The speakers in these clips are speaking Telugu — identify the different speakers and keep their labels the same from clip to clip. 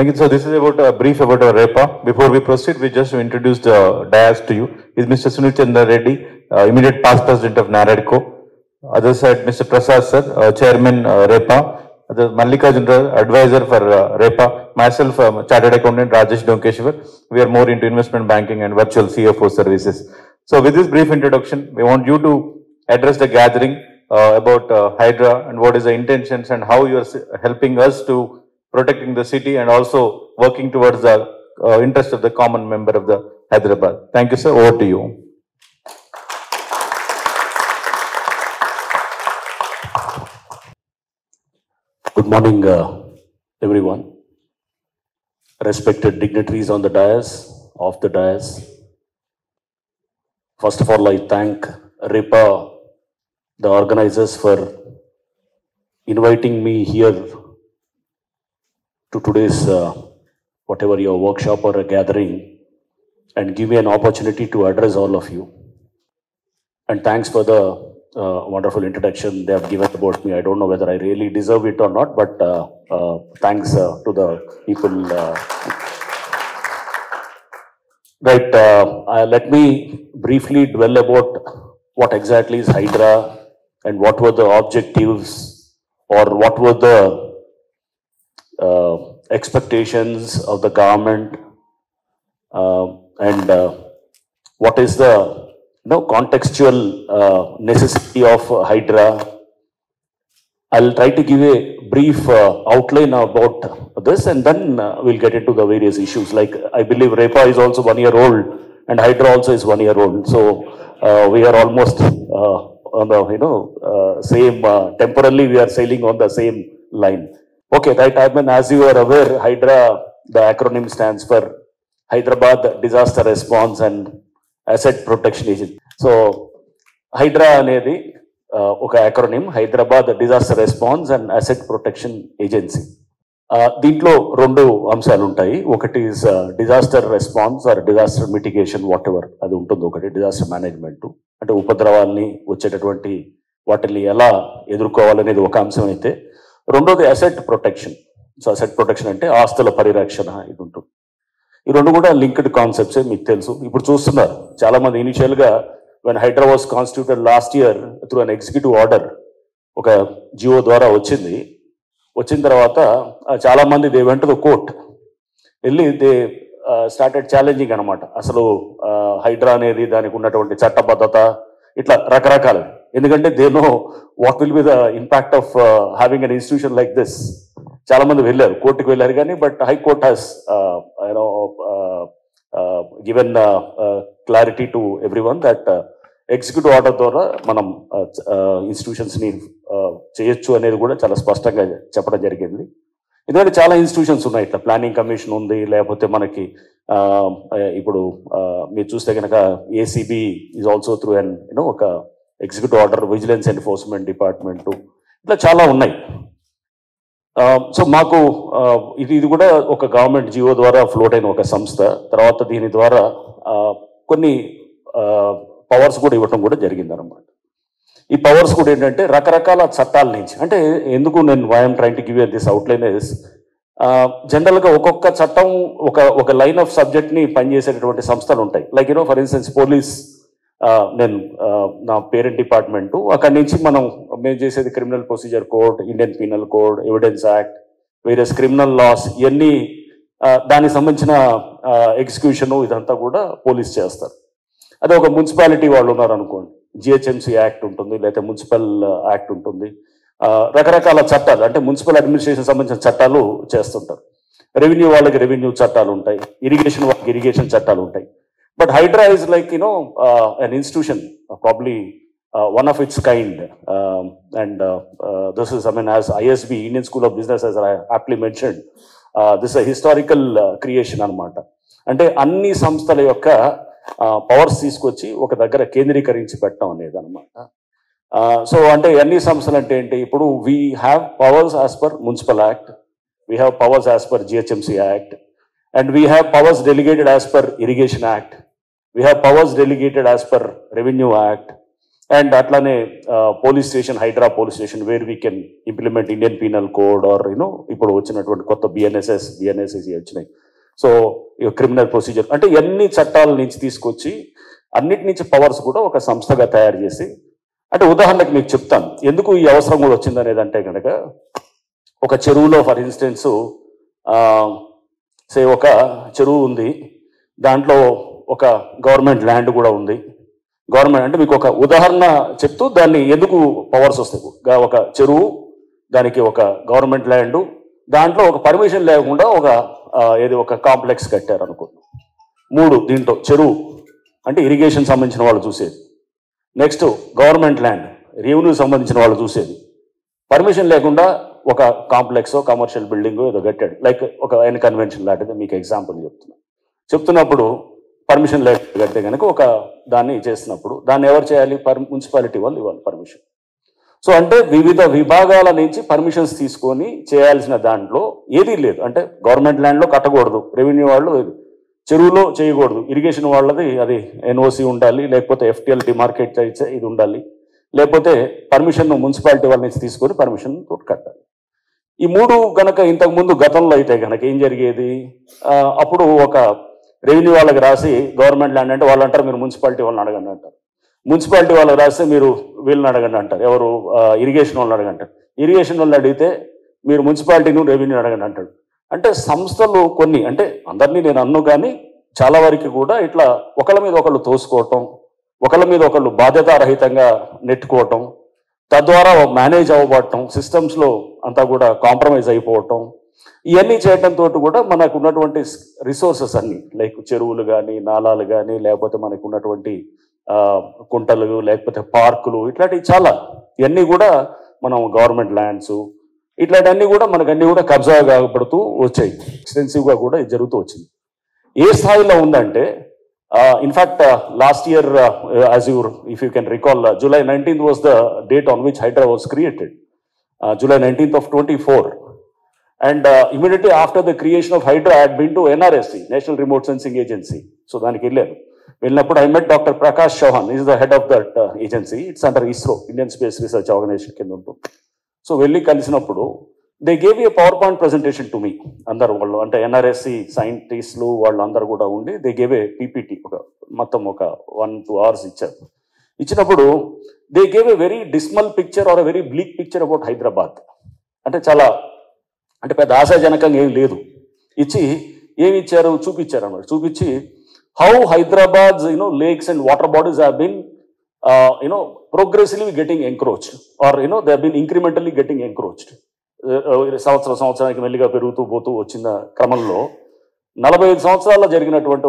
Speaker 1: Thank you. So this is about a brief about our REPA. Before we proceed, we just introduce the dais to you. Is Mr. Sunil Chandra Reddy, immediate past president of NAREDCO. Other side, Mr. Prasad sir, chairman REPA. Other Mallikarjun, advisor for REPA. Myself, chartered accountant Rajesh Donkeshwar. We are more into investment banking and virtual CFO services. So with this brief introduction, we want you to address the gathering about Hydra and what is the intentions and how you are helping us to protecting the city and also working towards the interest of the common member of the Hyderabad. Thank you, sir. Over to you.
Speaker 2: Good morning, everyone. Respected dignitaries on the dais, off the dais. First of all, I thank REPA, the organizers, for inviting me here to today's whatever your workshop or a gathering, and give me an opportunity to address all of you. And thanks for the wonderful introduction they have given about me. I don't know whether I really deserve it or not, but thanks to the people. Let me briefly dwell about what exactly is Hydra and what were the objectives or what were the expectations of the government, and what is the contextual necessity of Hydra. I'll try to give a brief outline about this, and then we'll get into the various issues. Like, I believe REPA is also 1 year old and Hydra also is 1 year old. So we are almost on the same, temporarily we are sailing on the same line. Okay, right. I mean, as you are aware, Hydra, the acronym stands for Hyderabad Disaster Response and Asset Protection Agency. So, Hydra anedi oka acronym, Hyderabad Disaster Response and Asset Protection Agency. దీంట్లో రెండు అంశాలు ఉంటాయి. ఒకటి is disaster response or disaster mitigation, whatever అది ఉంటుంది. ఒకటి disaster management, అంటే ఉపద్రవాల్ని వచ్చేటటువంటి వాటిని ఎలా ఎదుర్కోవాలనేది ఒక అంశం అయితే, రెండోది asset protection. So asset protection అంటే ఆస్తుల పరిరక్షణ, ఇది ఉంటుంది. ఈ రెండు కూడా లింక్డ్ కాన్సెప్ట్సే, మీకు తెలుసు. ఇప్పుడు చూస్తున్నారు చాలామంది ఇనిషియల్గా when HYDRAA was constituted last year through an executive order, ఒక జియో ద్వారా వచ్చిన తర్వాత చాలామంది దే వెంట ద కోర్ట్ వెళ్ళి దే స్టార్టెడ్ ఛాలెంజింగ్ అనమాట. అసలు హైడ్రా అనేది దానికి ఉన్నటువంటి చట్టబద్ధత ఇట్లా రకరకాలు. ఎందుకంటే they know what will be the impact of having an institution like this. చాలా మంది వెళ్ళారు, కోర్టుకు వెళ్ళారు, కానీ but high court has given clarity to every one that executive order ద్వారా మనం ఇన్స్టిట్యూషన్స్ని చేయొచ్చు అనేది కూడా చాలా స్పష్టంగా చెప్పడం జరిగింది. ఎందుకంటే చాలా ఇన్స్టిట్యూషన్స్ ఉన్నాయి, ఇట్లా ప్లానింగ్ కమిషన్ ఉంది, లేకపోతే మనకి ఇప్పుడు మీరు చూస్తే కనుక ACB is also through and ఒక executive order, vigilance enforcement department, ఇట్లా చాలా ఉన్నాయి. సో మాకు ఇది కూడా ఒక గవర్నమెంట్ జియో ద్వారా ఫ్లోట్ అయిన ఒక సంస్థ. తర్వాత దీని ద్వారా కొన్ని పవర్స్ కూడా ఇవ్వటం కూడా జరిగిందనమాట. ఈ పవర్స్ కూడా ఏంటంటే రకరకాల చట్టాల నుంచి, అంటే ఎందుకు నేను I'm trying to give you this outline is, జనరల్గా ఒక్కొక్క చట్టం ఒక లైన్ ఆఫ్ సబ్జెక్ట్ని పనిచేసేటటువంటి సంస్థలు ఉంటాయి. లైక్ ఫర్ ఇన్స్టెన్స్ పోలీస్, నేను నా పేరెంట్ డిపార్ట్మెంటు, అక్కడి నుంచి మేము చేసేది criminal procedure code, Indian Penal code, evidence act, various criminal laws, ఇవన్నీ దానికి సంబంధించిన ఎగ్జిక్యూషను ఇదంతా కూడా పోలీస్ చేస్తారు. అదే ఒక మున్సిపాలిటీ వాళ్ళు ఉన్నారు అనుకోండి, జిహెచ్ఎంసీ యాక్ట్ ఉంటుంది, లేకపోతే మున్సిపల్ యాక్ట్ ఉంటుంది, రకరకాల చట్టాలు, అంటే మున్సిపల్ అడ్మినిస్ట్రేషన్ సంబంధించిన చట్టాలు చేస్తుంటారు. రెవెన్యూ వాళ్ళకి రెవెన్యూ చట్టాలు ఉంటాయి, ఇరిగేషన్ వాళ్ళకి ఇరిగేషన్ చట్టాలు ఉంటాయి. But Hydra is like, an institution, probably one of its kind. And this is, as ISB, Indian School of Business, as I aptly mentioned, this is a historical creation anamata. అంటే అన్ని సంస్థల యొక్క పవర్స్ తీసుకొచ్చి ఒక దగ్గర కేంద్రీకరించి పెట్టడం అనేది అనమాట. సో అంటే అన్ని సంస్థలు అంటే ఏంటి, ఇప్పుడు we have powers as per Municipal Act, we have powers as per GHMC Act, and we have powers delegated as per Irrigation Act, we have powers delegated as per Revenue Act, and అట్లానే police station, HYDRAA police station where we can implement Indian Penal Code or ఇప్పుడు వచ్చినటువంటి కొత్త బిఎన్ఎస్ఎస్ వచ్చినాయి. సో క్రిమినల్ ప్రొసీజర్ అంటే ఎన్ని చట్టాల నుంచి తీసుకొచ్చి అన్నిటి నుంచి పవర్స్ కూడా ఒక సంస్థగా తయారు చేసి, అంటే ఉదాహరణకు మీకు చెప్తాను ఎందుకు ఈ అవసరం కూడా వచ్చింది అనేది. అంటే కనుక ఒక చెరువులో ఫర్ ఇన్స్టెన్స్ ఒక చెరువు ఉంది, దాంట్లో ఒక గవర్నమెంట్ ల్యాండ్ కూడా ఉంది. గవర్నమెంట్ అంటే మీకు ఒక ఉదాహరణ చెప్తూ దాన్ని ఎందుకు పవర్స్ వస్తాయి. ఒక చెరువు, దానికి ఒక గవర్నమెంట్ ల్యాండ్, దాంట్లో ఒక పర్మిషన్ లేకుండా ఒక కాంప్లెక్స్ కట్టారు అనుకుంటున్నాం. 3 దీంట్లో చెరువు అంటే ఇరిగేషన్ సంబంధించిన వాళ్ళు చూసేది, నెక్స్ట్ గవర్నమెంట్ ల్యాండ్ రెవెన్యూ సంబంధించిన వాళ్ళు చూసేది, పర్మిషన్ లేకుండా ఒక కాంప్లెక్స్ కమర్షియల్ బిల్డింగ్ ఏదో కట్టాడు, లైక్ ఒక కన్వెన్షన్ లాంటిది. మీకు ఎగ్జాంపుల్ చెప్తున్నప్పుడు పర్మిషన్ లేకుండా కడితే కనుక ఒక దాన్ని చేస్తున్నప్పుడు దాన్ని ఎవరు చేయాలి? మున్సిపాలిటీ వాళ్ళు ఇవ్వాలి పర్మిషన్. సో అంటే వివిధ విభాగాల నుంచి పర్మిషన్స్ తీసుకొని చేయాల్సిన దాంట్లో ఏదీ లేదు. అంటే గవర్నమెంట్ ల్యాండ్లో కట్టకూడదు, రెవెన్యూ వాళ్ళు చెరువులో చేయకూడదు, ఇరిగేషన్ వాళ్ళది అది ఎన్ఓసి ఉండాలి, లేకపోతే ఎఫ్టిఎల్ డిమార్కెట్ ఇది ఉండాలి, లేకపోతే పర్మిషన్ మున్సిపాలిటీ వాళ్ళ నుంచి తీసుకొని పర్మిషన్ తోటి కట్టాలి. ఈ 3 కనుక ఇంతకుముందు గతంలో అయితే కనుక ఏం జరిగేది? అప్పుడు ఒక రెవెన్యూ వాళ్ళకి రాసి గవర్నమెంట్ ల్యాండ్ అంటే వాళ్ళు అంటారు మీరు మున్సిపాలిటీ వాళ్ళని అడగండి అంటారు, మున్సిపాలిటీ వాళ్ళకి రాస్తే మీరు వీళ్ళని అడగండి అంటారు, ఎవరు ఇరిగేషన్ వాళ్ళని అడగంటారు, ఇరిగేషన్ వాళ్ళని అడిగితే మీరు మున్సిపాలిటీని రెవెన్యూ అడగండి అంటాడు. అంటే సంస్థలు కొన్ని, అంటే అందరినీ నేను అన్ను కానీ చాలా వరకు కూడా ఇట్లా ఒకళ్ళ మీద ఒకళ్ళు తోసుకోవటం, ఒకళ్ళ మీద ఒకళ్ళు బాధ్యతారహితంగా నెట్టుకోవటం, తద్వారా మేనేజ్ అవ్వబడటం, సిస్టమ్స్లో అంతా కూడా కాంప్రమైజ్ అయిపోవటం, ఇవన్నీ చేయడంతో కూడా మనకు ఉన్నటువంటి రిసోర్సెస్ అన్ని లైక్ చెరువులు కానీ, నాలాలు కానీ, లేకపోతే మనకు ఉన్నటువంటి కుంటలు, లేకపోతే పార్కులు, ఇట్లాంటివి చాలా ఇవన్నీ కూడా మనం గవర్నమెంట్ ల్యాండ్స్ ఇట్లాంటివన్నీ కూడా మనకు అన్నీ కూడా కబ్జా కాబడుతూ వచ్చాయి. ఎక్స్టెన్సివ్గా కూడా ఇది జరుగుతూ వచ్చింది. ఏ స్థాయిలో ఉందంటే in fact last year if you can recall, July 19th was the date on which Hydra was created. July 19th of 24. And immediately after the creation of Hydra, I had been to NRSC, National Remote Sensing Agency. So దానికి వెళ్ళినప్పుడు I met Dr. Prakash Chauhan. He is the head of that agency. It's under ISRO, Indian Space Research Organization కింద ఉంటుంది. సో వెళ్ళి కలిసినప్పుడు they gave a PowerPoint presentation to me. అందరు వాళ్ళు అంటే ఎన్ఆర్ఎస్సి సైంటిస్టులు వాళ్ళందరూ కూడా ఉండి దే గేవ్ ఏ పీపీటీ మొత్తం ఒక 1-2 hours ఇచ్చారు. ఇచ్చినప్పుడు they gave a very dismal picture or a very bleak picture about Hyderabad. అంటే చాలా అంటే పెద్ద ఆశాజనకంగా ఏం లేదు. ఇచ్చి ఏమి ఇచ్చారు చూపించారు అన్నమాట. చూపించి how Hyderabad lakes and water bodies have been progressively getting encroached or they have been incrementally getting encroached. సంవత్సరానికి మెల్లిగా పెరుగుతూ పోతూ వచ్చిన క్రమంలో 45 సంవత్సరాల్లో జరిగినటువంటి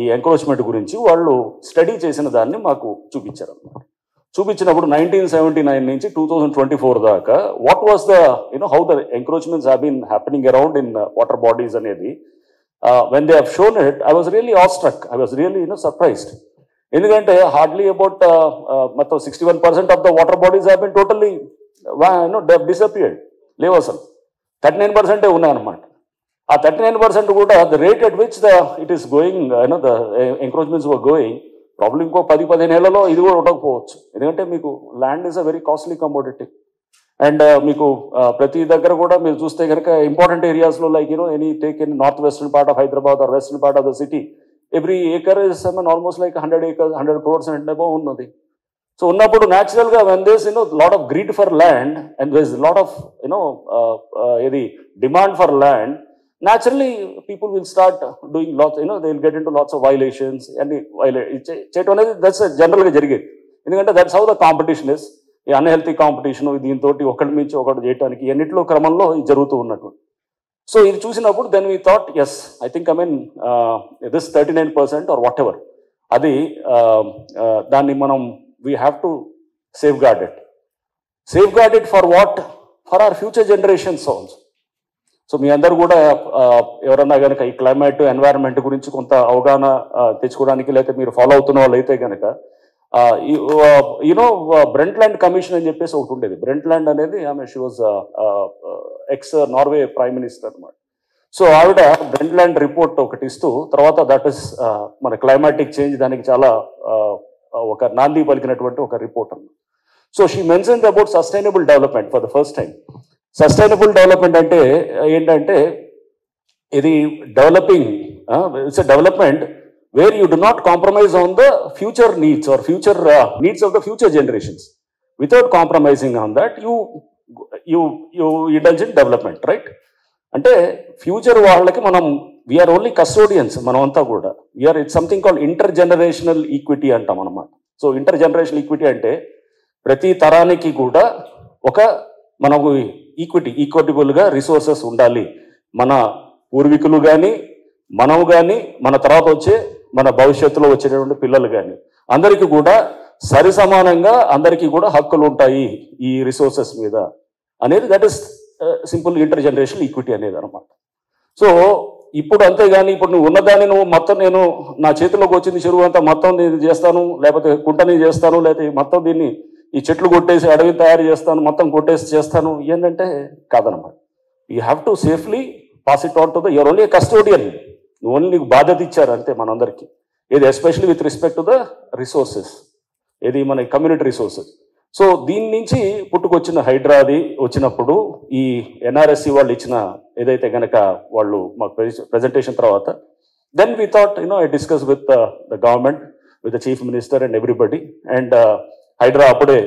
Speaker 2: ఈ ఎంక్రోచ్మెంట్ గురించి వాళ్ళు స్టడీ చేసిన దాన్ని మాకు చూపించారు అన్నమాట. చూపించినప్పుడు 1979 నుంచి 2024 దాకా what was the how the encroachments have been happening around in water bodies అనేది when they have shown it, I was really awestruck. I was really surprised. ఎందుకంటే హార్డ్లీ అబౌట్ మొత్తం 61% of the water bodies have been totally disappeared. లేవు అసలు 39% ఉన్నాయన్నమాట. ఆ 39% కూడా the rate at which it is going the encroachments were going problem ఇంకో 10-15 ఏళ్లలో ఇది కూడా ఉండకపోవచ్చు. ఎందుకంటే మీకు land is a very costly commodity. And మీకు ప్రతి దగ్గర కూడా మీరు చూస్తే కనుక ఇంపార్టెంట్ ఏరియాస్లో like any take in north western part of Hyderabad or western part of the city, every acre is almost like 100 acres, 100 crores and above ఉన్నది. సో ఉన్నప్పుడు న్యాచురల్గా when there's lot of greed for land and there's a lot of demand for land, naturally people will start doing lots, they will get into lots of violations and చేయటం అనేది that's జనరల్గా జరిగేది. ఎందుకంటే that's how the competition is. ఈ అన్హెల్తీ కాంపిటీషన్ దీంతో ఒకటి మించి ఒకటి చేయడానికి ఎన్నిట్లో క్రమంలో జరుగుతూ ఉన్నట్టు. సో ఇది చూసినప్పుడు then we thought as I think this 39% or whatever అది దాన్ని మనం we have to safeguard it for what? For our future generations also. So మీ అందరూ కూడా ఎవరన్నా కనుక ఈ క్లైమేట్ ఎన్వైరన్మెంట్ గురించి కొంత అవగాహన తెచ్చుకోవడానికి లేకపోతే మీరు ఫాలో అవుతున్న వాళ్ళు అయితే కనుక బ్రెంట్ ల్యాండ్ కమిషన్ అని చెప్పేసి ఒకటి ఉండేది. బ్రెంట్ ల్యాండ్ అనేది she was ex Norway prime minister అనమాట. సో ఆవిడ బ్రెంట్ ల్యాండ్ రిపోర్ట్ ఒకటి ఇస్తూ తర్వాత దట్ ఇస్ మన క్లైమాటిక్ చేంజ్ దానికి చాలా ఒక నాంది పలికినటువంటి ఒక రిపోర్ట్ అన్నమాట. So she mentioned about sustainable development for the first time. Sustainable development అంటే ఏంటంటే ఇది developing, it's a development where you do not compromise on the future needs or future needs of the future generations. Without compromising on that you indulge in development, right? అంటే ఫ్యూచర్ వాళ్ళకి మనం వీఆర్ ఓన్లీ కస్టోడియన్స్, మనం అంతా కూడా we are it's something called intergenerational equity అంటాం అన్నమాట. సో ఇంటర్ జనరేషనల్ ఈక్విటీ అంటే ప్రతి తరానికి కూడా ఒక మనకు ఈక్విటబుల్గా రిసోర్సెస్ ఉండాలి. మన పూర్వీకులు కానీ మనం కానీ మన తర్వాత వచ్చే మన భవిష్యత్తులో వచ్చేటువంటి పిల్లలు కానీ అందరికీ కూడా సరి సమానంగా అందరికీ కూడా హక్కులు ఉంటాయి ఈ రిసోర్సెస్ మీద అనేది, that is simple inter generational equity అనేది అనమాట. సో ఇప్పుడు అంతేగాని ఇప్పుడు నువ్వు ఉన్నదాన్ని నువ్వు మొత్తం నేను నా చేతిలోకి వచ్చింది చెరువు అంతా మొత్తం నేను చేస్తాను, లేకపోతే కుంటని చేస్తాను, లేకపోతే మొత్తం దీన్ని ఈ చెట్లు కొట్టేసి అడవిని తయారు చేస్తాను, మొత్తం కొట్టేసి చేస్తాను, ఏంటంటే కాదనమాట. You have to safely pass it on to the your only custodian. నువ్వు ఓన్లీ నీకు బాధ్యత ఇచ్చారు అంతే మనందరికీ. ఇది especially with respect to the resources, ఇది మన కమ్యూనిటీ రిసోర్సెస్. సో దీని నుంచి పుట్టుకొచ్చిన హైడ్రాది వచ్చినప్పుడు ఈ ఎన్ఆర్ఎస్సి వాళ్ళు ఇచ్చిన ఏదైతే కనుక వాళ్ళు మాకు ప్రెజెంటేషన్ తర్వాత then we thought I discuss with the government, with the chief minister and everybody. And HYDRAA అప్పుడే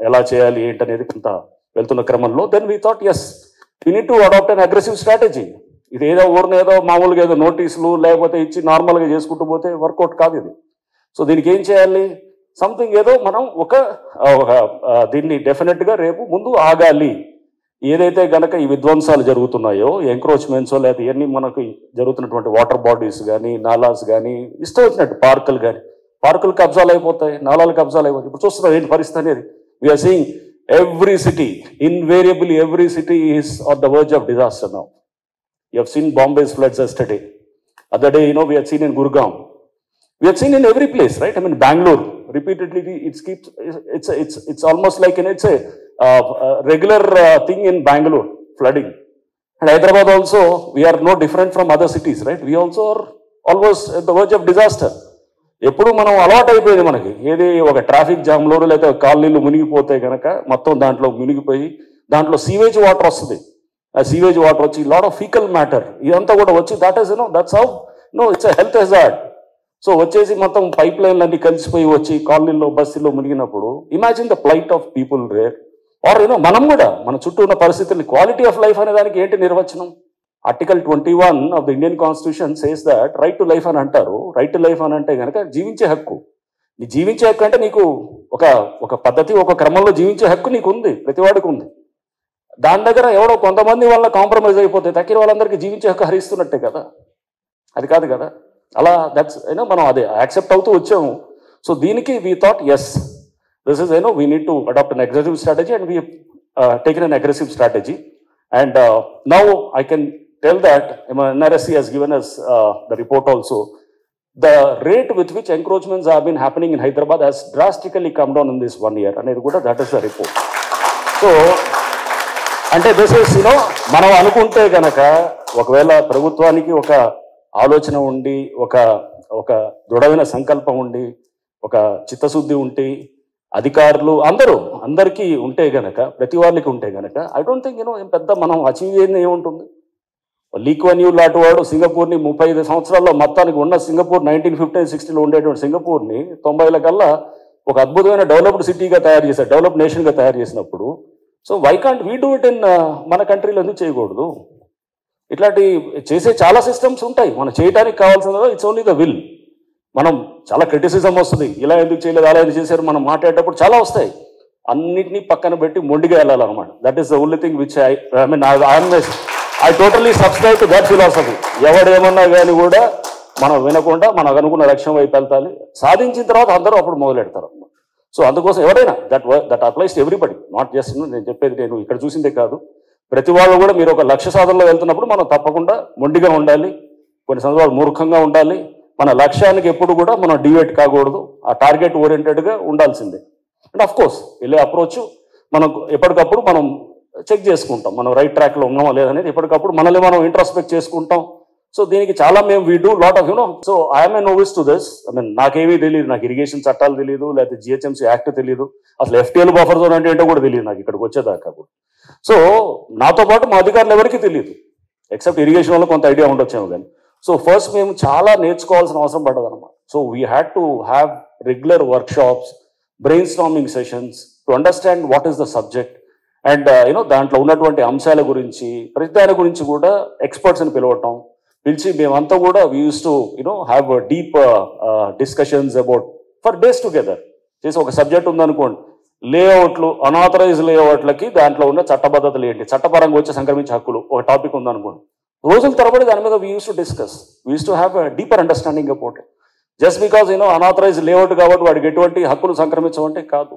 Speaker 2: ఎలా చేయాలి ఏంటనేది కొంత వెళ్తున్న క్రమంలో then we thought yes we need to adopt an aggressive strategy. ఇది ఏదో ఊరిని ఏదో మామూలుగా ఏదో నోటీసులు లేకపోతే ఇచ్చి నార్మల్గా చేసుకుంటూ పోతే వర్కౌట్ కాదు ఇది. సో దీనికి ఏం చేయాలి, సంథింగ్ ఏదో మనం ఒక దీన్ని డెఫినెట్గా రేపు ముందు ఆగాలి. ఏదైతే గనక ఈ విధ్వంసాలు జరుగుతున్నాయో, ఎంక్రోచ్మెంట్స్ లేకపోతే ఇవన్నీ మనకు జరుగుతున్నటువంటి వాటర్ బాడీస్ కానీ నాలాస్ కానీ ఇష్టం వచ్చినట్టు పార్కులు కబ్జాలు అయిపోతాయి, నాలాలు కబ్జాలు అయిపోతాయి. ఇప్పుడు చూస్తున్నాం ఏంటి పరిస్థితి అనేది. We are seeing every city, invariably every city is on the verge of disaster now. You have seen Bombay's floods yesterday. Other day, we had seen in Gurgaon. We had seen in every place, right? I mean, Bangalore repeatedly. It's almost like it's a regular thing in Bangalore, flooding. And Hyderabad also, we are no different from other cities, right? We also are almost at the verge of disaster. ఎప్పుడు మనం అలవాటు అయిపోయింది మనకి, ఏది ఒక ట్రాఫిక్ జామ్లో లేకపోతే కాలనీలు మునిగిపోతే కనుక మొత్తం దాంట్లో మునిగిపోయి దాంట్లో సీవేజ్ వాటర్ వస్తుంది. ఆ సీవేజ్ వాటర్ వచ్చి లాట్ ఆఫ్ ఫీకల్ మ్యాటర్ ఇదంతా కూడా వచ్చి that's how it's a health hazard. So వచ్చేసి మొత్తం పైప్ లైన్లు అన్ని కలిసిపోయి వచ్చి కాలనీలో బస్సులో మునిగినప్పుడు imagine the plight of people rare. Or మనం కూడా మన చుట్టూ ఉన్న పరిస్థితుల్ని, క్వాలిటీ ఆఫ్ లైఫ్ అనే దానికి ఏంటి నిర్వచనం? Article 21 of the Indian constitution says that right to life అని అంటారు. రైట్ టు లైఫ్ అని అంటే కనుక జీవించే హక్కు. నీ జీవించే హక్కు అంటే నీకు ఒక పద్ధతి ఒక క్రమంలో జీవించే హక్కు నీకు ఉంది, ప్రతివాడికి ఉంది. దాని దగ్గర ఎవడో కొంతమంది వల్ల కాంప్రమైజ్ అయిపోతే తక్కిన వాళ్ళందరికీ జీవించే హక్కు హరిస్తున్నట్టే కదా, అది కాదు కదా. అలా దట్స్ మనం అదే యాక్సెప్ట్ అవుతూ వచ్చాము. సో దీనికి we thought yes this is we need to adopt an aggressive strategy and we taken an aggressive strategy. And now I can tell that NRSC has given us the report also. The rate with which encroachments have been happening in Hyderabad has drastically come down in this 1 year అనేది కూడా that is the report. So అంటే దిస్ ఇస్ మనం అనుకుంటే కనుక ఒకవేళ ప్రభుత్వానికి ఒక ఆలోచన ఉండి ఒక దృఢమైన సంకల్పం ఉండి ఒక చిత్తశుద్ధి ఉండి అధికారులు అందరికీ ఉంటే గనక, ప్రతి వాళ్ళకి ఉంటే గనక ఐ డోంట్ థింక్ ఏం పెద్ద మనం అచీవ్ చేయండి ఏముంటుంది. లీ కువాన్ యూ లాంటి వాడు సింగపూర్ని 35 సంవత్సరాల్లో మొత్తానికి ఉన్న సింగపూర్ 1950-60లో ఉండేటువంటి సింగపూర్ని 90ల కల్లా ఒక అద్భుతమైన డెవలప్డ్ సిటీగా తయారు చేశారు, డెవలప్డ్ నేషన్గా తయారు చేసినప్పుడు so why can't we do it in మన కంట్రీలో ఎందుకు చేయకూడదు? ఇట్లాంటి చేసే చాలా సిస్టమ్స్ ఉంటాయి. మనం చేయడానికి కావాల్సిన ఇట్స్ ఓన్లీ ద విల్. మనం చాలా క్రిటిసిజం వస్తుంది, ఇలా ఎందుకు చేయలేదు అలా ఎందుకు చేశారు, మనం మాట్లాడేటప్పుడు చాలా వస్తాయి. అన్నిటినీ పక్కన పెట్టి మొండిగా వెళ్ళాలన్నమాట. That is the only thing which I totally subscribe to that philosophy. ఎవడేమన్నా కానీ కూడా మనం వినకుండా మనకు అనుకున్న లక్ష్యం వైపు వెళ్తాలి. సాధించిన తర్వాత అందరూ అప్పుడు మొదలెడతారు. సో అందుకోసం ఎవరైనా that applies to everybody, not just నేను చెప్పేది నేను ఇక్కడ చూసిందే కాదు, ప్రతి వాళ్ళు కూడా మీరు ఒక లక్ష్య సాధనలో వెళ్తున్నప్పుడు మనం తప్పకుండా మొండిగా ఉండాలి, కొన్ని సందర్భాలు మూర్ఖంగా ఉండాలి. మన లక్ష్యానికి ఎప్పుడు కూడా మనం డివేట్ కాకూడదు, ఆ టార్గెట్ ఓరియంటెడ్గా ఉండాల్సిందే. అండ్ అఫ్ కోర్స్ వెళ్ళే అప్రోచ్ మనం ఎప్పటికప్పుడు మనం చెక్ చేసుకుంటాం, మనం రైట్ ట్రాక్లో ఉన్నామా లేదనేది ఎప్పటికప్పుడు మనల్ని మనం ఇంట్రాస్పెక్ట్ చేసుకుంటాం. సో దీనికి చాలా మేము we do lot of so I'm a novice to this. I mean నాకేమీ తెలియదు, నాకు ఇరిగేషన్ చట్టాలు తెలియదు, లేకపోతే జిహెచ్ఎంసీ యాక్ట్ తెలియదు, అసలు ఎఫ్టీఎల్ బఫర్ జోన్ అంటే ఏంటో కూడా తెలియదు నాకు ఇక్కడికి వచ్చేదాకా కూడా. సో నాతో పాటు మా అధికారులు ఎవరికి తెలియదు, ఎక్సెప్ట్ ఇరిగేషన్ వల్ల కొంత ఐడియా ఉండొచ్చేమో కానీ. సో ఫస్ట్ మేము చాలా నేర్చుకోవాల్సిన అవసరం పడ్డది అనమాట. So we had to have regular workshops, brain storming sessions to understand what is the subject and దాంట్లో ఉన్నటువంటి అంశాల గురించి ప్రతి దాని గురించి కూడా ఎక్స్పర్ట్స్ని పిలిచి మేమంతా కూడా we use to have deep discussions about for days together చేసి ఒక సబ్జెక్ట్ ఉందనుకోండి, లేఅవుట్లు, అనాథరైజ్ లేఅవుట్లకి దాంట్లో ఉన్న చట్టబద్ధతలు ఏంటి, చట్టపరంగా వచ్చే సంక్రమించే హక్కులు ఒక టాపిక్ ఉందనుకోండి, రోజుల తరబడి దాని మీద we use to discuss, we use to have deeper understanding about it. Just because unauthorised layout కాబట్టి వాడికి ఎటువంటి హక్కులు సంక్రమించవంటే కాదు.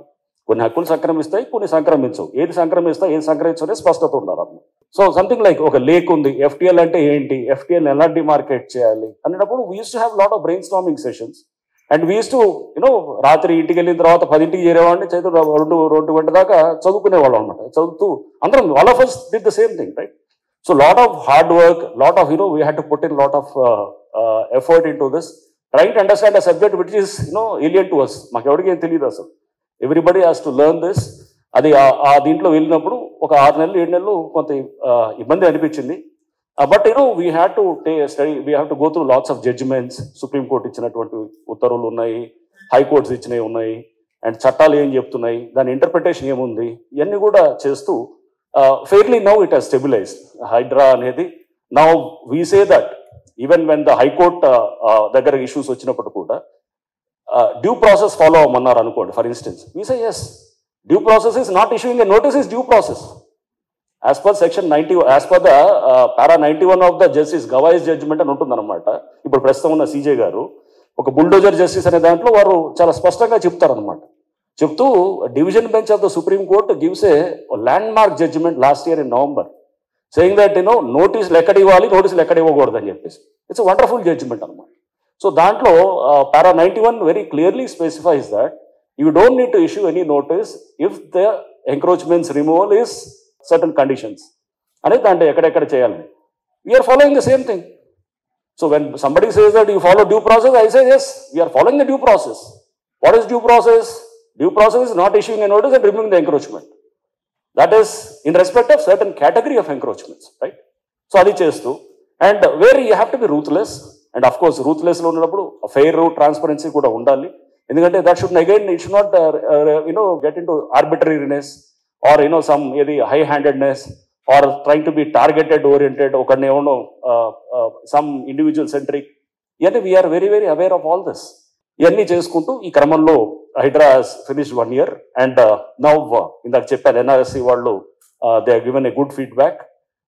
Speaker 2: కొన్ని హక్కులు సంక్రమిస్తాయి, కొన్ని సంక్రమించవు. ఏది సంక్రమిస్తాయి, ఏది సంక్రమించనే స్పష్టత ఉండాలి. సో సంథింగ్ లైక్ ఒక లేక్ ఉంది, ఎఫ్టీఎల్ అంటే ఏంటి, ఎఫ్టీఎల్ ఎలా డిమార్కెట్ చేయాలి అనేటప్పుడు we use to have lot of brain storming sessions and we use to రాత్రి ఇంటికి వెళ్ళిన తర్వాత 10ంటికి చేరేవాడిని, రెండు గంటల దాకా చదువుకునేవాళ్ళం అనమాట. చదువుతూ అందరం all of us did the same thing, right? So lot of hard work, lot of we had to put in lot of effort into this, trying to understand a subject which is alien to us. మాకు ఎవరికి ఏం తెలియదు అసలు. Everybody has to learn this. అది ఆ దీంట్లో వెళ్ళినప్పుడు ఒక 6 నెలలు 7 నెలలు కొంత ఇబ్బంది అనిపించింది. But we had to study, we have to go through lots of judgments. Supreme court ఇచ్చినటువంటి ఉత్తర్వులు ఉన్నాయి, హైకోర్ట్స్ ఇచ్చినవి ఉన్నాయి, అండ్ చట్టాలు ఏం చెప్తున్నాయి, దాని ఇంటర్ప్రిటేషన్ ఏముంది, ఇవన్నీ కూడా చేస్తూ fairly now it has stabilized. Hydra అనేది now we say that even when the high court దగ్గర issues వచ్చినప్పుడు కూడా డ్యూ ప్రాసెస్ ఫాలో అవ్వమన్నారు అనుకోండి. For instance we say yes, due process is not issuing a notice is due process as per section 90, as per the para 91 of the justice Gawai's judgment అని ఉంటుందన్నమాట. ఇప్పుడు ప్రస్తుతం ఉన్న సీజే గారు ఒక బుల్డోజర్ జస్టిస్ అనే దాంట్లో వారు చాలా స్పష్టంగా చెప్తారనమాట. చెప్తూ division bench of the supreme court gives a landmark judgment last year in November saying that నోటీసులు ఎక్కడ ఇవ్వాలి, నోటీసులు ఎక్కడ ఇవ్వకూడదు అని చెప్పేసి. ఇట్స్ వండర్ఫుల్ జడ్జిమెంట్ అనమాట. సో దాంట్లో para 91 very clearly specifies that you don't need to issue any notice if the encroachments removal is certain conditions అనేది దాంట్లో ఎక్కడెక్కడ చేయాలి. We are following the same thing. So when somebody says that you follow due process, I say yes, we are following the due process. What is due process? Due process is not issuing a notice and removing the encroachment. That is in respect of certain category of encroachments, right? So adi chestu, and where you have to be ruthless, and of course ruthless lo unnappudu fair transparency kuda undali. Endukante that should again, it should not get into arbitrariness or some high handedness or trying to be targeted oriented okanne some individual centric. Yet we are very very aware of all this. ఇవన్నీ చేసుకుంటూ ఈ క్రమంలో HYDRAA finish 1 year and now ఇందాక చెప్పాను ఎన్ఆర్ఎస్సి వాళ్ళు they are given a good feedback.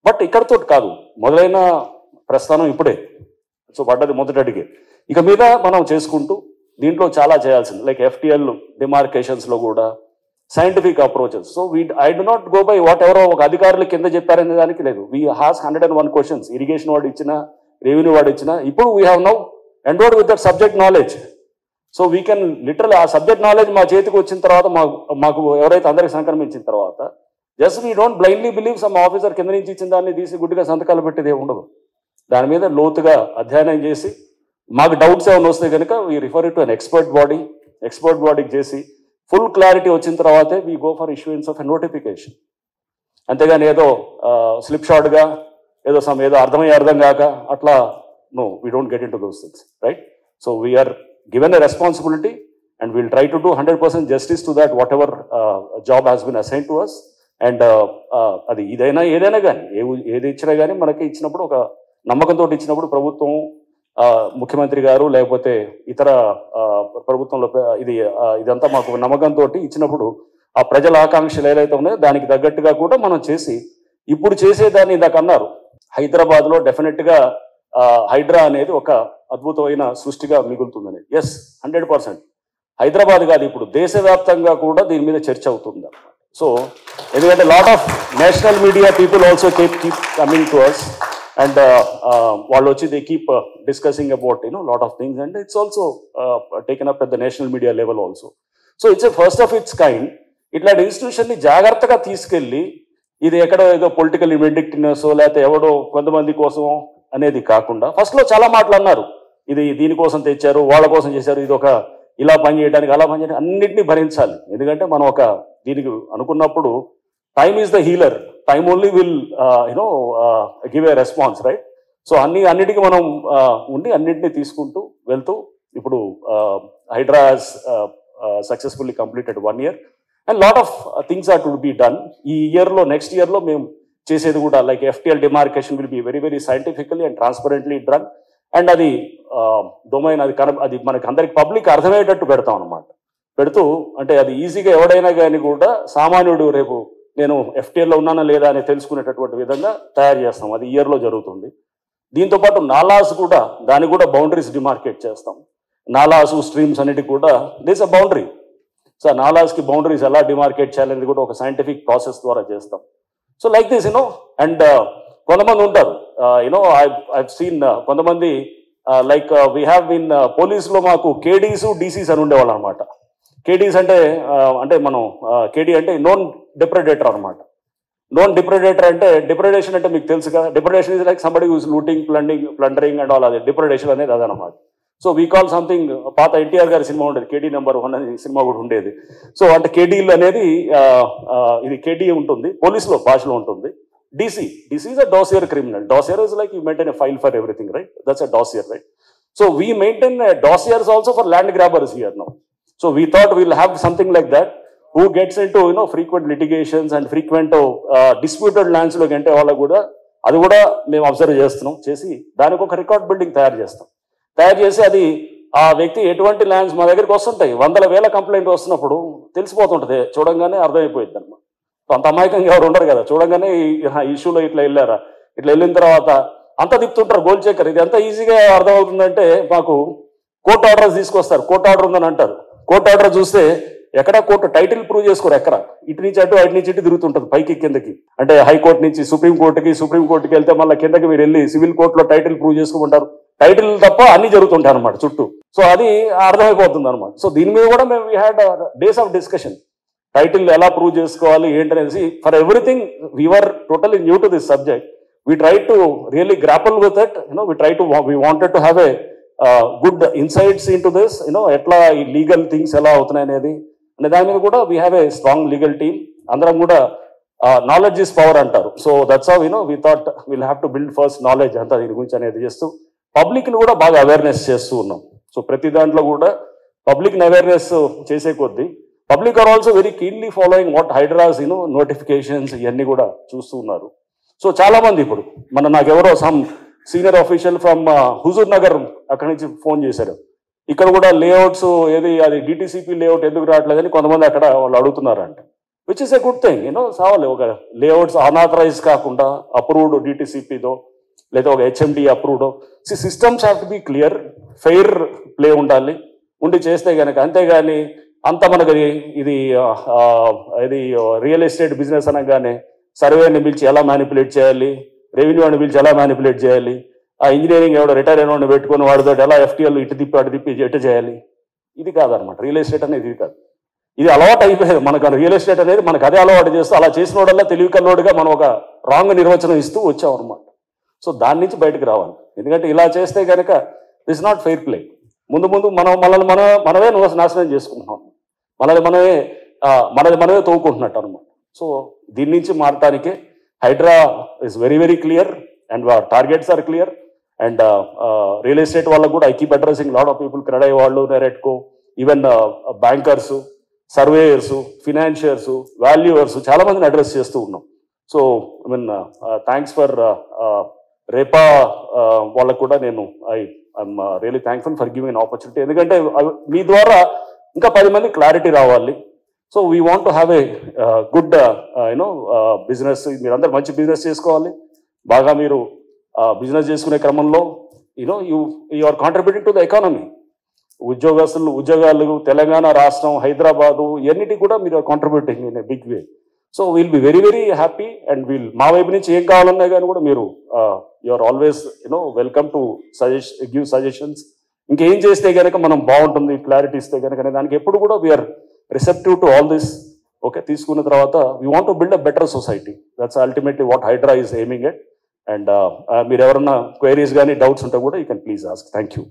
Speaker 2: But ఇక్కడతో కాదు, మొదలైన ప్రస్థానం ఇప్పుడే. సో పడ్డది మొదటి అడిగే. ఇక మీద మనం చేసుకుంటూ దీంట్లో చాలా చేయాల్సింది, లైక్ ఎఫ్టీఎల్ డిమార్కేషన్స్లో కూడా scientific approaches. So I do not go by what ఎవరో ఒక అధికారులు కింద చెప్పారనే దానికి లేదు. వీ హాస్ 101 క్వశ్చన్స్, ఇరిగేషన్ వాడు ఇచ్చిన, రెవెన్యూ వాడు ఇచ్చిన. ఇప్పుడు we have now endowed with that subject knowledge. So we can literal ఆ సబ్జెక్ట్ నాలెడ్జ్ మా చేతికి వచ్చిన తర్వాత, మాకు ఎవరైతే అందరికి సంక్రమించిన తర్వాత, just we don't blindly believe some officer కింద నుంచి ఇచ్చిన దాన్ని తీసి గుడ్డిగా సంతకాలు పెట్టేది ఉండదు. దాని మీద లోతుగా అధ్యయనం చేసి మాకు డౌట్స్ ఏమైనా వస్తే కనుక we refer to an expert బాడీకి చేసి ఫుల్ క్లారిటీ వచ్చిన తర్వాతే we go for issuance of a notification. అంతేగాని ఏదో స్లిప్ షాట్గా ఏదో అర్థం కాక అట్లా no, we don't get into those things, right? So we are given a responsibility and we'll try to do 100% justice to that, whatever job has been assigned to us. And అది ఏదైనా కానీ ఏది ఇచ్చినా కానీ మనకి ఇచ్చినప్పుడు ఒక నమ్మకంతో ఇచ్చినప్పుడు ప్రభుత్వం, ముఖ్యమంత్రి గారు లేకపోతే ఇతర ప్రభుత్వంలో ఇదంతా మాకు నమ్మకంతో ఇచ్చినప్పుడు ఆ ప్రజల ఆకాంక్షలు ఏదైతే ఉన్నాయో దానికి తగ్గట్టుగా కూడా మనం చేసి, ఇప్పుడు చేసేదాన్ని ఇందాక అన్నారు, హైదరాబాద్లో డెఫినెట్గా హైడ్రా అనేది ఒక అద్భుతమైన సృష్టిగా మిగులుతుందని. ఎస్, 100%. హైదరాబాద్ కాదు, ఇప్పుడు దేశవ్యాప్తంగా కూడా దీని మీద చర్చ అవుతుంది. సో ఎందుకంటే lot of national media people also keep coming to us and వాళ్ళు వచ్చి they keep discussing about lot of things and it's also taken up at the national media level also. So it's a first of its kind. ఇట్లాంటి ఇన్స్టిట్యూషన్ని జాగ్రత్తగా తీసుకెళ్ళి ఇది ఎక్కడో ఏదో పొలిటికల్ ఇన్వెండిక్టివ్నెస్ లేకపోతే ఎవడో కొంతమంది కోసం అనేది కాకుండా ఫస్ట్లో చాలా మాటలు అన్నారు, ఇది దీనికోసం తెచ్చారు, వాళ్ళ కోసం చేశారు, ఇది ఒక ఇలా పని చేయడానికి అలా పని చేయడానికి, అన్నింటినీ భరించాలి. ఎందుకంటే మనం ఒక దీనికి అనుకున్నప్పుడు time is the healer, time only will give a response, right? So అన్నిటికీ మనం ఉండి అన్నింటినీ తీసుకుంటూ వెళ్తూ ఇప్పుడు Hydraa successfully completed 1 year and lot of things are to be done. ఈ ఇయర్లో నెక్స్ట్ ఇయర్లో మేము చేసేది కూడా like FTL demarcation will be very very scientifically and transparently done. And అది డొమైన్ అది మనకి అందరికి పబ్లిక్ అర్థమయ్యేటట్టు పెడతాం అనమాట. పెడుతూ అంటే అది ఈజీగా ఎవడైనా కానీ కూడా సామాన్యుడు రేపు నేను FTLలో ఉన్నానా లేదా అని తెలుసుకునేటటువంటి విధంగా తయారు చేస్తాం. అది ఇయర్లో జరుగుతుంది. దీంతోపాటు నాలాస్ కూడా దానికి కూడా బౌండరీస్ డిమార్కేట్ చేస్తాం. నాలాస్ స్ట్రీమ్స్ అన్నిటికి కూడా దేస్ అ బౌండరీ. సో నాలాస్కి బౌండరీస్ ఎలా డిమార్కేట్ చేయాలనేది కూడా ఒక సైంటిఫిక్ ప్రాసెస్ ద్వారా చేస్తాం. సో లైక్ దిస్ అండ్ కొంతమంది ఉంటారు ఐవ్ సీన్ కొంతమంది లైక్ వీ హ్యావ్ బీన్ పోలీసులో మాకు KDs DCs అని ఉండేవాళ్ళు అనమాట. KDs అంటే మనం KD అంటే నోన్ డిప్రెడేటర్ అనమాట. నోన్ డిప్రెడేటర్ అంటే డిప్రెడేషన్ అంటే మీకు తెలుసు కదా, depredation is like somebody use looting plundering and all. అది డిప్రెడేషన్ అనేది అదనమాట. సో వీ కాల్ సంథింగ్, పాత NTR గారి సినిమా ఉండేది KD నెంబర్ 1 అనే సినిమా కూడా ఉండేది. సో అంటే KDలు అనేది ఇది KD ఉంటుంది, పోలీసులో భాషలో ఉంటుంది. DC is a dossier criminal. Dossier is like you maintain a file for everything, right? That's a dossier, right? So we maintain dossiers also for land grabbers here now. So we thought we'll have something like that. Who gets into frequent litigations and frequent disputed lands లో అంటే వాళ్ళకు కూడా అది కూడా మేము అబ్జర్వ్ చేస్తున్నాం. చేసి దానికి ఒక రికార్డ్ బిల్డింగ్ తయారు చేసి అది ఆ వ్యక్తి ఎటువంటి ల్యాండ్స్ మా దగ్గరికి వస్తుంటాయి, 100,000 కంప్లైంట్ వస్తున్నప్పుడు తెలిసిపోతుంటది, చూడంగానే అర్థమైపోయింది అనమాట. అంత అమాయకంగా ఎవరు ఉండరు కదా, చూడంగానే ఇష్యూలో ఇట్లా వెళ్ళారా, ఇట్లా వెళ్ళిన తర్వాత అంత తిప్పుతుంటారు గోల్ చెక్కర్. ఇది ఎంత ఈజీగా అర్థమవుతుందంటే మాకు కోర్టు ఆర్డర్స్ తీసుకొస్తారు, కోర్టు ఆర్డర్ ఉందని అంటారు. కోర్టు ఆర్డర్ చూస్తే ఎక్కడ కోర్టు టైటిల్ ప్రూవ్ చేసుకోరు, ఎక్కడ ఇటు నుంచి అటు అటు నుంచి ఇటు తిరుగుతుంటుంది పైకి కిందకి. అంటే హైకోర్టు నుంచి సుప్రీంకోర్టుకి వెళ్తే మళ్ళీ కిందకి మీరు వెళ్ళి సివిల్ కోర్టులో టైటిల్ ప్రూవ్ చేసుకుంటారు. టైటిల్ తప్ప అన్ని జరుగుతుంటాయి అనమాట చుట్టూ. సో అది అర్థమైపోతుంది అనమాట. సో దీని మీద కూడా మేము we had days of discussion. Title ఎలా ప్రూవ్ చేసుకోవాలి ఏంటనేసి for everything we're totally new to this subject. We try to really grapple with it. We wanted to have a good insights into this, ఎట్లా ఈ లీగల్ థింగ్స్ ఎలా అవుతున్నాయి అనేది అనే దాని మీద కూడా we have a strong legal team. అందరం కూడా నాలెడ్జ్ ఇస్ పవర్ అంటారు. So that's how we thought will have to build first knowledge అంతా దీని గురించి అనేది చేస్తూ పబ్లిక్ని కూడా బాగా అవేర్నెస్ చేస్తూ ఉన్నాం. సో ప్రతి దాంట్లో కూడా పబ్లిక్ని అవేర్నెస్ చేసే కొద్దీ public are also very keenly following what Hydraa's notifications ఇవన్నీ కూడా చూస్తూ ఉన్నారు. సో చాలా మంది ఇప్పుడు నాకు ఎవరో some senior official from Huzur Nagar అక్కడి నుంచి ఫోన్ చేశారు, ఇక్కడ కూడా లేఅవుట్స్ అది DTCP లేఅవుట్ ఎందుకు రావట్లేదని కొంతమంది అక్కడ వాళ్ళు అడుగుతున్నారంట. Which is a good thing. సావాలి ఒక లేఅవుట్స్ అనాథరైజ్ కాకుండా అప్రూవ్డ్ DTCPతో లేదా ఒక HMD approved. Systems have to be clear, fair play ఉండి చేస్తే కనుక. అంతేగాని అంత మనకి ఇది రియల్ ఎస్టేట్ బిజినెస్ అనగానే సర్వేని పిలిచి ఎలా మ్యానిపులేట్ చేయాలి, రెవెన్యూ అని పిలిచి ఎలా మ్యానిపులేట్ చేయాలి, ఆ ఇంజనీరింగ్ ఎవడో రిటైర్ అయిన వాడిని పెట్టుకుని వాడితో ఎలా FTL ఇటు తిప్పి అటు తిప్పి ఎటు చేయాలి, ఇది కాదనమాట. రియల్ ఎస్టేట్ అనేది ఇది కాదు. ఇది అలవాటు అయిపోయేది మనకు. రియల్ ఎస్టేట్ అనేది మనకు అదే అలవాటు చేస్తూ అలా చేసిన వాడల్లా తెలివికల్లోడుగా మనం ఒక రాంగ్ నిర్వచనం ఇస్తూ వచ్చాం అనమాట. సో దాని నుంచి బయటకు రావాలి. ఎందుకంటే ఇలా చేస్తే కనుక దిస్ నాట్ ఫెయిర్ ప్లే. ముందు మనమే నాశనం చేసుకుంటున్నాం, మనది మనమే తోవుకుంటున్నట్టు అనమాట. సో దీని నుంచి మారటానికే HYDRAA is very very clear and targets are clear. And real estate వాళ్ళకు కూడా I keep addressing lot of people, CREDAI వాళ్ళు, NAREDCO, even bankers, surveyors, financiers, valuers చాలా మందిని అడ్రస్ చేస్తూ ఉన్నాం. సో థ్యాంక్స్ ఫర్ రేపా వాళ్ళకు కూడా నేను I'm really thankful for giving an opportunity. ఎందుకంటే మీ ద్వారా ఇంకా 10 మంది క్లారిటీ రావాలి. So we want to have a good business. మీరందరూ మంచి బిజినెస్ చేసుకోవాలి. బాగా మీరు బిజినెస్ చేసుకునే క్రమంలో you are contributing to the economy. ఉద్యోగాలు తెలంగాణ రాష్ట్రం, హైదరాబాదు ఇవన్నిటికి కూడా మీరు contributing in a big way. So will be very very happy. And మా వైపు నుంచి ఏం కావాలన్నా కానీ కూడా మీరు you are always welcome to give suggestions. ఇంకేం చేస్తే కనుక మనం బాగుంటుంది, క్లారిటీ ఇస్తే కనుక దానికి ఎప్పుడు కూడా we're receptive to all this. Okay, తీసుకున్న తర్వాత we want to build a better society. That's ultimately what Hydraa is aiming at. And మీరు ఎవరన్నా క్వైరీస్ కానీ డౌట్స్ ఉంటే కూడా you can please ask. Thank you.